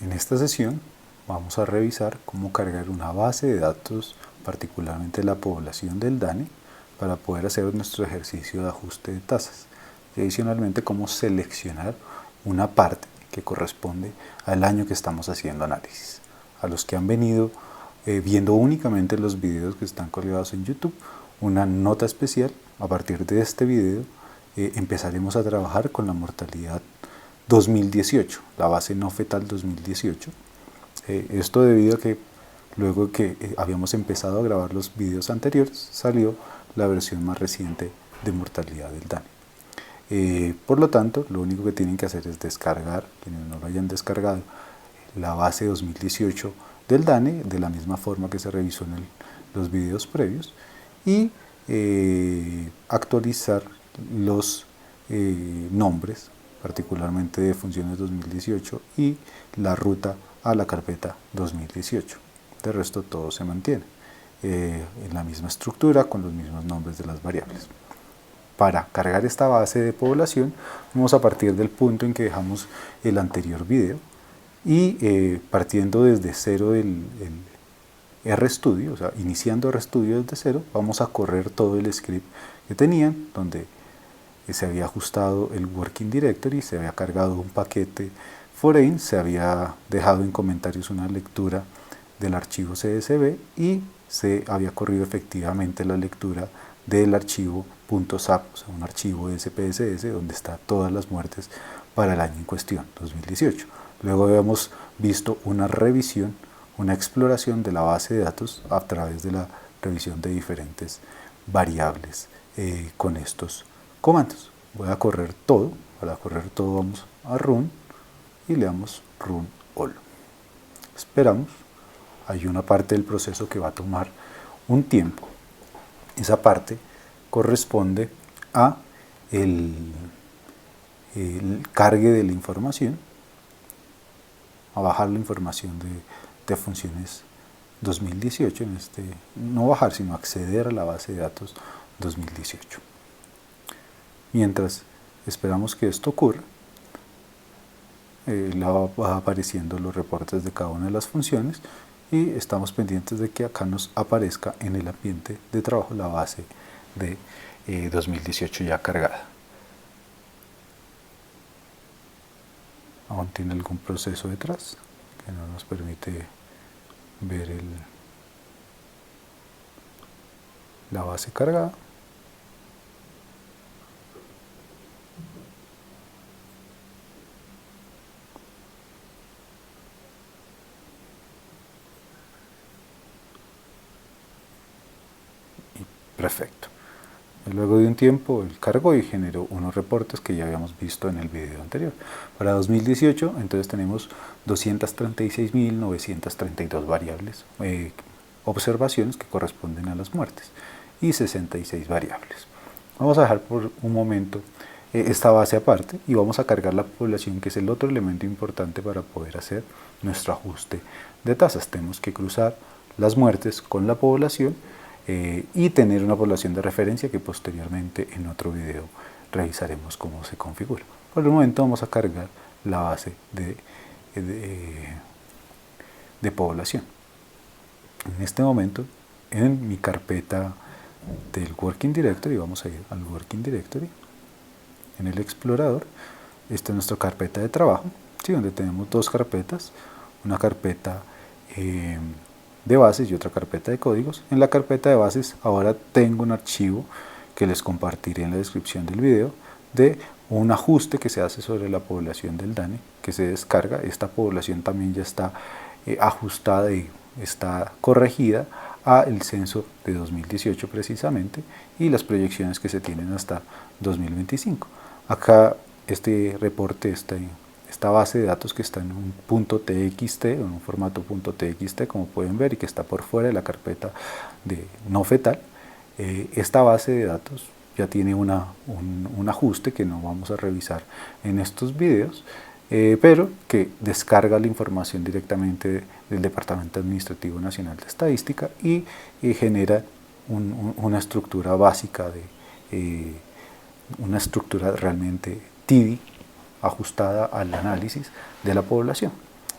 En esta sesión vamos a revisar cómo cargar una base de datos, particularmente la población del DANE, para poder hacer nuestro ejercicio de ajuste de tasas. Y adicionalmente, cómo seleccionar una parte que corresponde al año que estamos haciendo análisis. A los que han venido viendo únicamente los videos que están colgados en YouTube, una nota especial: a partir de este video empezaremos a trabajar con la mortalidad 2018, la base no fetal 2018. Esto debido a que luego que habíamos empezado a grabar los videos anteriores, salió la versión más reciente de mortalidad del DANE. Por lo tanto, lo único que tienen que hacer es descargar, quienes no lo hayan descargado, la base 2018 del DANE, de la misma forma que se revisó en los videos previos, y actualizar los nombres, particularmente de funciones 2018, y la ruta a la carpeta 2018. De resto todo se mantiene en la misma estructura, con los mismos nombres de las variables. Para cargar esta base de población vamos a partir del punto en que dejamos el anterior video y partiendo desde cero el RStudio, o sea, iniciando RStudio desde cero, vamos a correr todo el script que tenían, donde se había ajustado el Working Directory, se había cargado un paquete foreign, se había dejado en comentarios una lectura del archivo CSV y se había corrido efectivamente la lectura del archivo .sap, o sea, un archivo de SPSS donde está todas las muertes para el año en cuestión, 2018. Luego habíamos visto una revisión, una exploración de la base de datos a través de la revisión de diferentes variables con estos comandos. Voy a correr todo. Para correr todo vamos a run y le damos run all. Esperamos. Hay una parte del proceso que va a tomar un tiempo. Esa parte corresponde a el cargue de la información, a bajar la información de funciones 2018, no bajar, sino acceder a la base de datos 2018. Mientras esperamos que esto ocurra, va apareciendo los reportes de cada una de las funciones y estamos pendientes de que acá nos aparezca en el ambiente de trabajo la base de 2018 ya cargada. Aún tiene algún proceso detrás que no nos permite ver la base cargada. Perfecto. Luego de un tiempo él cargó y generó unos reportes que ya habíamos visto en el video anterior. Para 2018 entonces tenemos 236.932 variables, observaciones que corresponden a las muertes, y 66 variables. Vamos a dejar por un momento esta base aparte y vamos a cargar la población, que es el otro elemento importante para poder hacer nuestro ajuste de tasas. Tenemos que cruzar las muertes con la población y tener una población de referencia que posteriormente en otro video revisaremos cómo se configura. Por el momento vamos a cargar la base de población. En este momento, en mi carpeta del Working Directory, vamos a ir al Working Directory, en el explorador. Esta es nuestra carpeta de trabajo, ¿sí? Donde tenemos dos carpetas, una carpeta de bases y otra carpeta de códigos. En la carpeta de bases ahora tengo un archivo que les compartiré en la descripción del video de un ajuste que se hace sobre la población del DANE, que se descarga. Esta población también ya está ajustada y está corregida al censo de 2018 precisamente, y las proyecciones que se tienen hasta 2025. Acá este reporte, esta base de datos que está en un .txt, en un formato .txt, como pueden ver, y que está por fuera de la carpeta de no fetal, esta base de datos ya tiene un ajuste que no vamos a revisar en estos videos, pero que descarga la información directamente del Departamento Administrativo Nacional de Estadística y genera una estructura básica, una estructura realmente TIDI, ajustada al análisis de la población.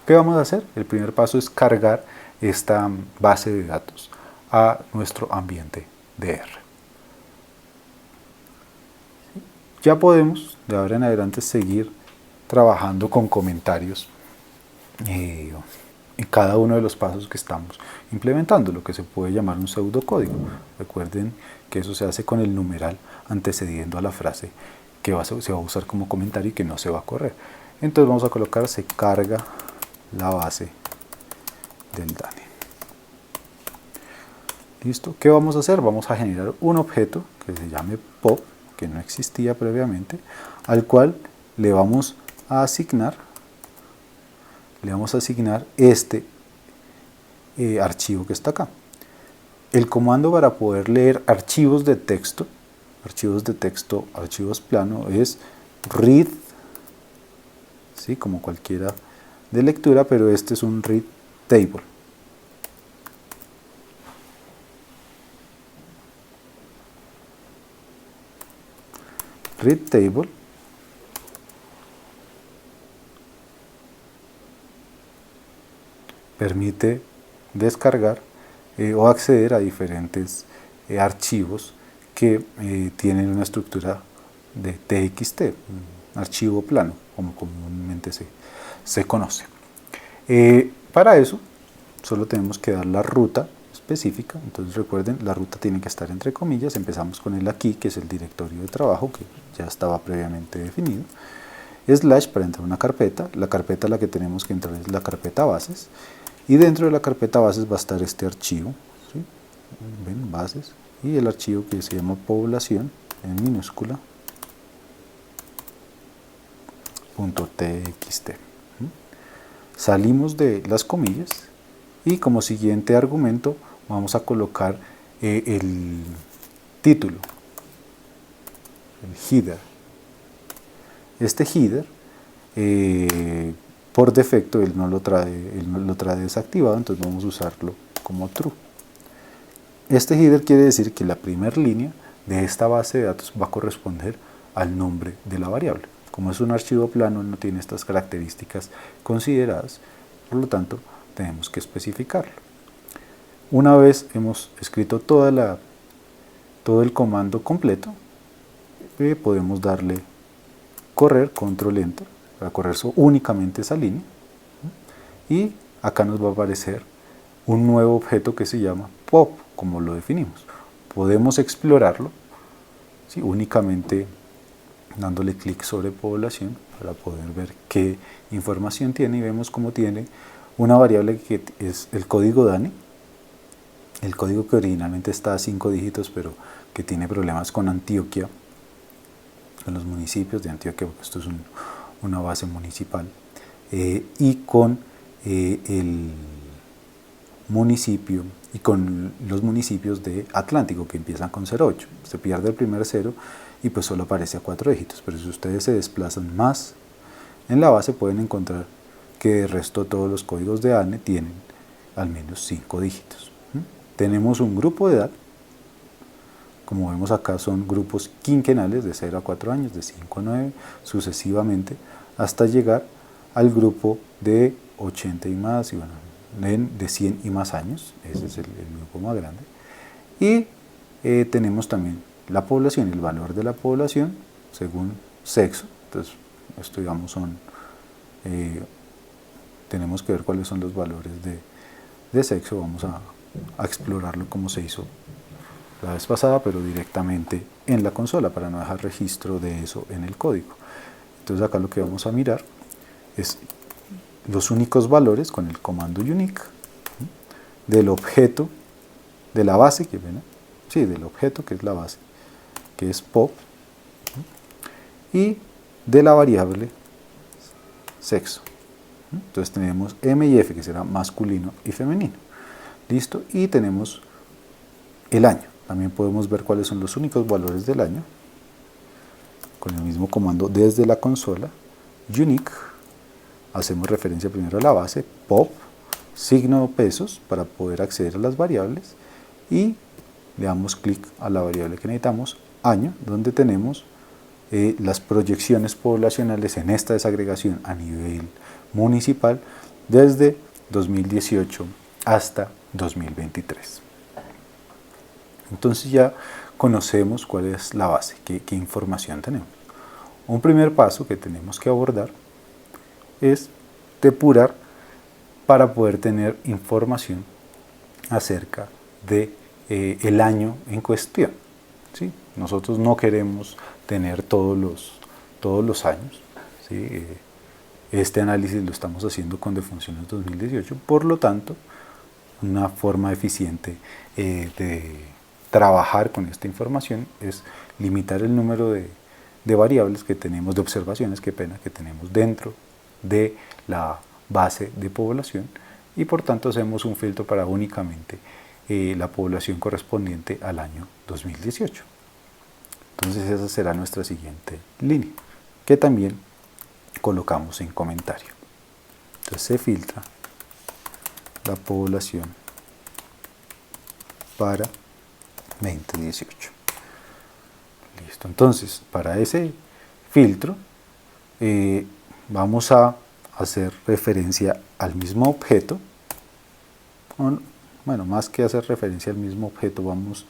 ¿Qué vamos a hacer? El primer paso es cargar esta base de datos a nuestro ambiente DR. Ya podemos de ahora en adelante seguir trabajando con comentarios en cada uno de los pasos que estamos implementando, lo que se puede llamar un pseudocódigo. Recuerden que eso se hace con el numeral antecediendo a la frase que se va a usar como comentario y que no se va a correr. Entonces vamos a colocar se carga la base del DANE. ¿Listo? ¿Qué vamos a hacer? Vamos a generar un objeto que se llame pop, que no existía previamente, al cual le vamos a asignar este archivo que está acá. El comando para poder leer archivos de texto, archivos plano, es read, ¿sí? Como cualquiera de lectura, pero este es un read table. Read table permite descargar o acceder a diferentes archivos que tienen una estructura de TXT, un archivo plano, como comúnmente se conoce. Para eso solo tenemos que dar la ruta específica. Entonces recuerden, la ruta tiene que estar entre comillas. Empezamos con el aquí, que es el directorio de trabajo que ya estaba previamente definido, slash para entrar a una carpeta. La carpeta a la que tenemos que entrar es la carpeta bases, y dentro de la carpeta bases va a estar este archivo, ¿sí? Ven, bases, y el archivo que se llama población en minúscula .txt. Salimos de las comillas y como siguiente argumento vamos a colocar el título, el header. Este header por defecto él lo trae desactivado, entonces vamos a usarlo como true. Este header quiere decir que la primera línea de esta base de datos va a corresponder al nombre de la variable. Como es un archivo plano, no tiene estas características consideradas, por lo tanto tenemos que especificarlo. Una vez hemos escrito todo el comando completo, podemos darle correr, control enter, para correr únicamente esa línea, y acá nos va a aparecer un nuevo objeto que se llama pop, como lo definimos. Podemos explorarlo, ¿sí? Únicamente dándole clic sobre población para poder ver qué información tiene, y vemos cómo tiene una variable que es el código DANE, el código que originalmente está a 5 dígitos, pero que tiene problemas con Antioquia, con los municipios de Antioquia, porque esto es una base municipal, y con el municipio y con los municipios de Atlántico que empiezan con 08. Se pierde el primer 0 y pues solo aparece a 4 dígitos, pero si ustedes se desplazan más en la base pueden encontrar que de resto todos los códigos de ANE tienen al menos 5 dígitos. Tenemos un grupo de edad, como vemos acá son grupos quinquenales de 0 a 4 años, de 5 a 9, sucesivamente, hasta llegar al grupo de 80 y más, y bueno, de 100 y más años, ese es el grupo más grande. Y tenemos también la población, el valor de la población según sexo. Entonces, esto digamos tenemos que ver cuáles son los valores de sexo. Vamos a explorarlo como se hizo la vez pasada, pero directamente en la consola para no dejar registro de eso en el código. Entonces acá lo que vamos a mirar es los únicos valores con el comando unique del objeto de la base, del objeto que es la base, que es pop, y de la variable sexo. Entonces tenemos M y F, que será masculino y femenino. Listo, y tenemos el año. También podemos ver cuáles son los únicos valores del año con el mismo comando desde la consola, unique. Hacemos referencia primero a la base, pop, signo pesos para poder acceder a las variables, y le damos clic a la variable que necesitamos, año, donde tenemos las proyecciones poblacionales en esta desagregación a nivel municipal desde 2018 hasta 2023. Entonces ya conocemos cuál es la base, qué información tenemos. Un primer paso que tenemos que abordar es depurar para poder tener información acerca de el año en cuestión. ¿Sí? Nosotros no queremos tener todos los años. ¿Sí? Este análisis lo estamos haciendo con defunciones 2018, por lo tanto, una forma eficiente de trabajar con esta información es limitar el número de variables que tenemos, de observaciones, que tenemos dentro de la base de población, y por tanto hacemos un filtro para únicamente la población correspondiente al año 2018. Entonces esa será nuestra siguiente línea, que también colocamos en comentario. Entonces se filtra la población para 2018. Listo. Entonces, para ese filtro vamos a hacer referencia al mismo objeto. Bueno, más que hacer referencia al mismo objeto, vamos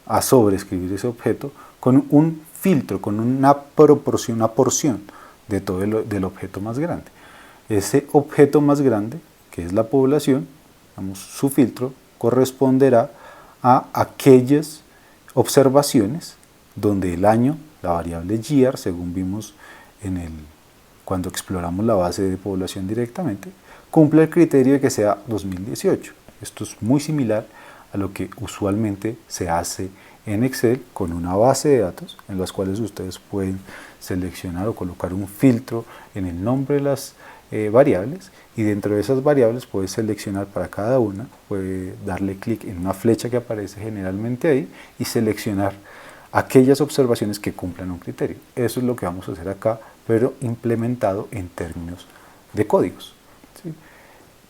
a sobreescribir ese objeto con un filtro, con una proporción, una porción de todo del objeto más grande. Ese objeto más grande, que es la población, su filtro corresponderá a aquellas observaciones donde el año, la variable year, según vimos cuando exploramos la base de población directamente, cumple el criterio de que sea 2018. Esto es muy similar a lo que usualmente se hace en Excel con una base de datos en las cuales ustedes pueden seleccionar o colocar un filtro en el nombre de las variables, y dentro de esas variables puede seleccionar para cada una, puede darle clic en una flecha que aparece generalmente ahí y seleccionar aquellas observaciones que cumplan un criterio. Eso es lo que vamos a hacer acá, pero implementado en términos de códigos. ¿Sí?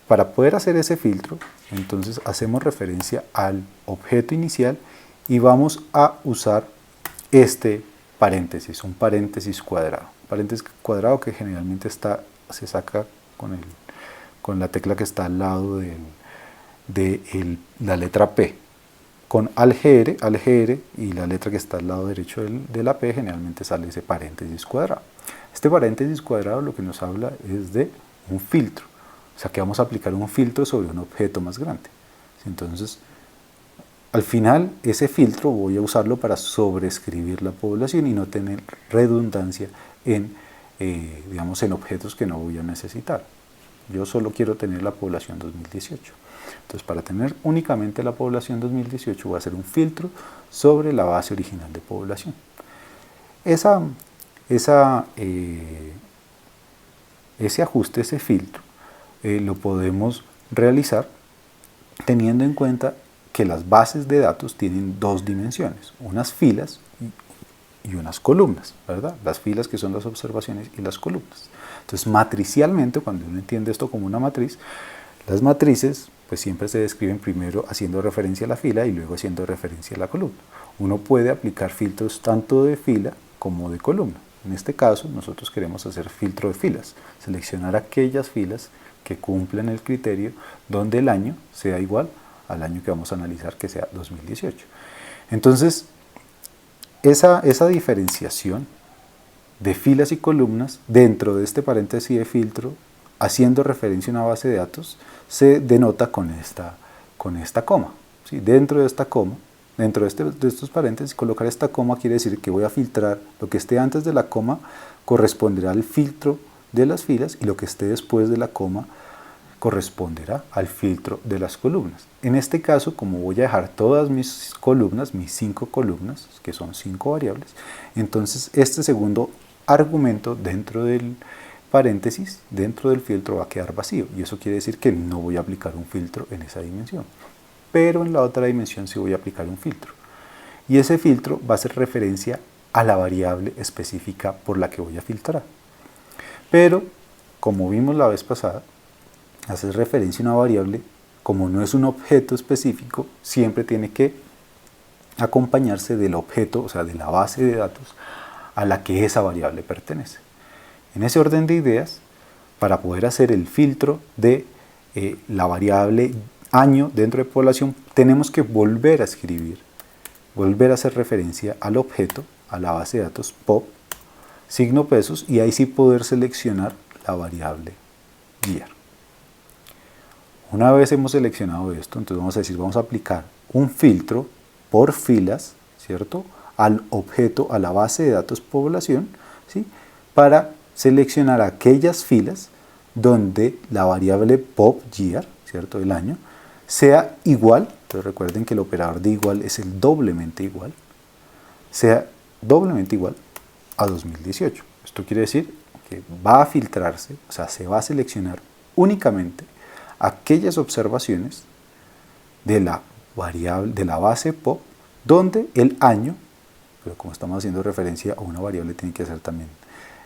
Para poder hacer ese filtro, entonces hacemos referencia al objeto inicial y vamos a usar este paréntesis, un paréntesis cuadrado. Paréntesis cuadrado que generalmente se saca con la tecla que está al lado de la letra P. Con algr y la letra que está al lado derecho de la P, generalmente sale ese paréntesis cuadrado. Este paréntesis cuadrado lo que nos habla es de un filtro, o sea que vamos a aplicar un filtro sobre un objeto más grande. Entonces, al final, ese filtro voy a usarlo para sobreescribir la población y no tener redundancia en objetos que no voy a necesitar. Yo solo quiero tener la población 2018. Entonces, para tener únicamente la población 2018, voy a hacer un filtro sobre la base original de población. Ese ajuste, ese filtro, lo podemos realizar teniendo en cuenta que las bases de datos tienen dos dimensiones, unas filas y unas columnas, ¿verdad? Las filas que son las observaciones y las columnas. Entonces, matricialmente, cuando uno entiende esto como una matriz, las matrices pues siempre se describen primero haciendo referencia a la fila y luego haciendo referencia a la columna. Uno puede aplicar filtros tanto de fila como de columna. En este caso, nosotros queremos hacer filtro de filas, seleccionar aquellas filas que cumplen el criterio donde el año sea igual al año que vamos a analizar, que sea 2018. Entonces, esa diferenciación de filas y columnas dentro de este paréntesis de filtro, haciendo referencia a una base de datos, se denota con esta coma. ¿Sí? Dentro de esta coma, dentro de estos paréntesis, colocar esta coma quiere decir que voy a filtrar lo que esté antes de la coma corresponderá al filtro de las filas y lo que esté después de la coma corresponderá al filtro de las columnas. En este caso, como voy a dejar todas mis columnas, mis 5 columnas, que son 5 variables, entonces este segundo argumento dentro del paréntesis, dentro del filtro, va a quedar vacío, y eso quiere decir que no voy a aplicar un filtro en esa dimensión, pero en la otra dimensión sí voy a aplicar un filtro, y ese filtro va a hacer referencia a la variable específica por la que voy a filtrar. Pero, como vimos la vez pasada, hacer referencia a una variable, como no es un objeto específico, siempre tiene que acompañarse del objeto, o sea, de la base de datos a la que esa variable pertenece. En ese orden de ideas, para poder hacer el filtro de la variable año dentro de población, tenemos que volver a escribir, volver a hacer referencia al objeto, a la base de datos POP, signo pesos, y ahí sí poder seleccionar la variable year. Una vez hemos seleccionado esto, entonces vamos a decir, vamos a aplicar un filtro por filas, ¿cierto?, al objeto, a la base de datos población, ¿sí?, para seleccionar aquellas filas donde la variable pop year, ¿cierto?, el año, sea igual. Entonces recuerden que el operador de igual es el doblemente igual, sea doblemente igual a 2018. Esto quiere decir que va a filtrarse, o sea, se va a seleccionar únicamente aquellas observaciones de la variable, de la base pop, donde el año, pero como estamos haciendo referencia a una variable, tiene que ser también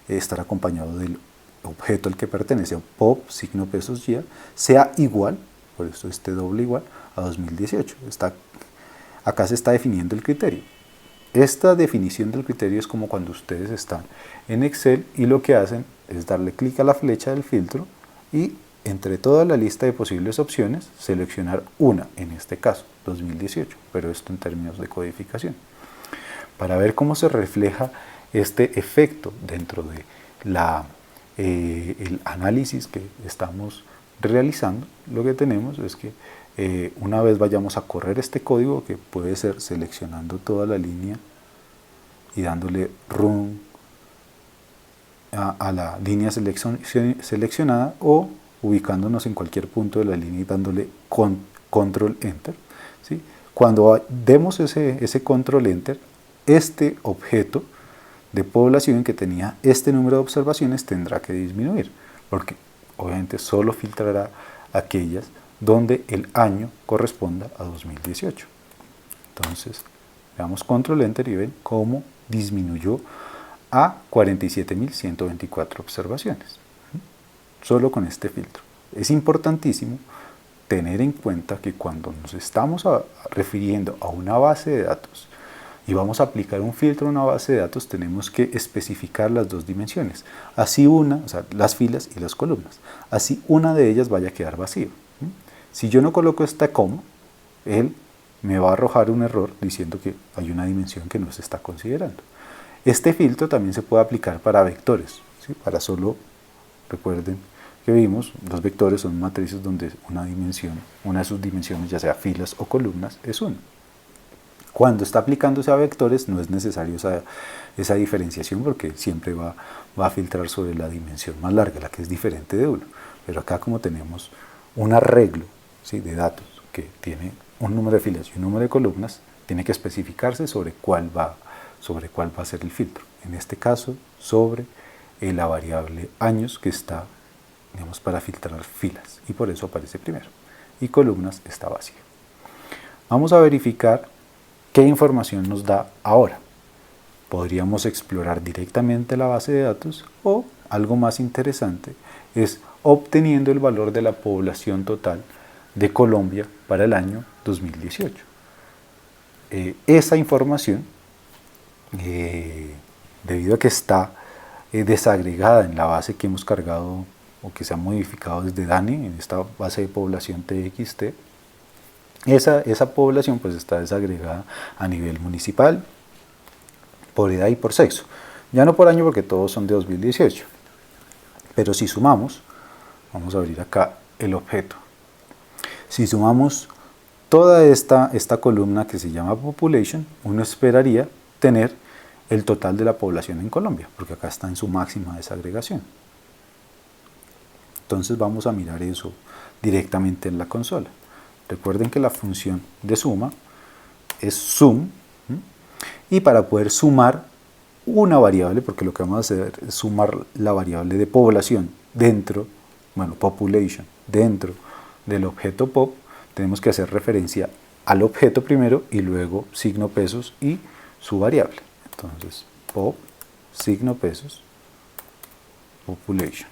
estar acompañado del objeto al que pertenece, pop, signo pesos year, sea igual, por eso este doble igual, a 2018. Acá se está definiendo el criterio. Esta definición del criterio es como cuando ustedes están en Excel y lo que hacen es darle clic a la flecha del filtro y entre toda la lista de posibles opciones seleccionar una, en este caso 2018, pero esto en términos de codificación. Para ver cómo se refleja este efecto dentro de el análisis que estamos realizando, lo que tenemos es que una vez vayamos a correr este código, que puede ser seleccionando toda la línea y dándole run a la línea seleccionada, o ubicándonos en cualquier punto de la línea y dándole control enter, ¿sí? Cuando demos ese control enter, este objeto de población que tenía este número de observaciones tendrá que disminuir, porque obviamente solo filtrará aquellas donde el año corresponda a 2018. Entonces, le damos control enter y ven cómo disminuyó a 47.124 observaciones, solo con este filtro. Es importantísimo tener en cuenta que cuando nos estamos refiriendo a una base de datos y vamos a aplicar un filtro a una base de datos, tenemos que especificar las dos dimensiones, así o sea, las filas y las columnas, así una de ellas vaya a quedar vacía. Si yo no coloco esta coma, él me va a arrojar un error diciendo que hay una dimensión que no se está considerando. Este filtro también se puede aplicar para vectores, ¿sí? Para solo, recuerden que vimos, los vectores son matrices donde una de sus dimensiones, ya sea filas o columnas, es 1. Cuando está aplicándose a vectores no es necesario esa diferenciación, porque siempre va a filtrar sobre la dimensión más larga, la que es diferente de 1. Pero acá, como tenemos un arreglo, ¿sí?, de datos que tiene un número de filas y un número de columnas, tiene que especificarse sobre cuál va a ser el filtro. En este caso, sobre la variable años, que está, digamos, para filtrar filas, y por eso aparece primero, y columnas está vacía. Vamos a verificar qué información nos da ahora. Podríamos explorar directamente la base de datos, o algo más interesante es obteniendo el valor de la población total de Colombia para el año 2018. Esa información, debido a que está desagregada en la base que hemos cargado o que se ha modificado desde DANE, en esta base de población TXT, esa población pues está desagregada a nivel municipal, por edad y por sexo. Ya no por año, porque todos son de 2018. Pero si sumamos, vamos a abrir acá el objeto. Si sumamos toda esta columna que se llama population, uno esperaría tener el total de la población en Colombia, porque acá está en su máxima desagregación. Entonces vamos a mirar eso directamente en la consola. Recuerden que la función de suma es sum, y para poder sumar una variable, porque lo que vamos a hacer es sumar la variable de población dentro, population, dentro del objeto pop, tenemos que hacer referencia al objeto primero y luego signo pesos y su variable. Entonces, pop, signo pesos, population.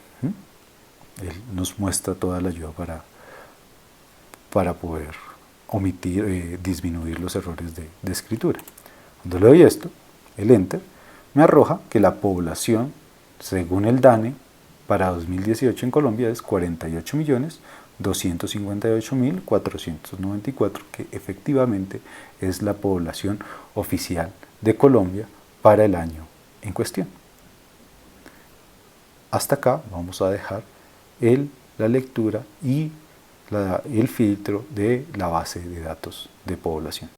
Él nos muestra toda la ayuda para poder disminuir los errores de escritura. Cuando le doy esto, el enter, me arroja que la población, según el DANE, para 2018 en Colombia es 48.258.494, que efectivamente es la población oficial de Colombia para el año en cuestión. Hasta acá vamos a dejar la lectura y el filtro de la base de datos de población.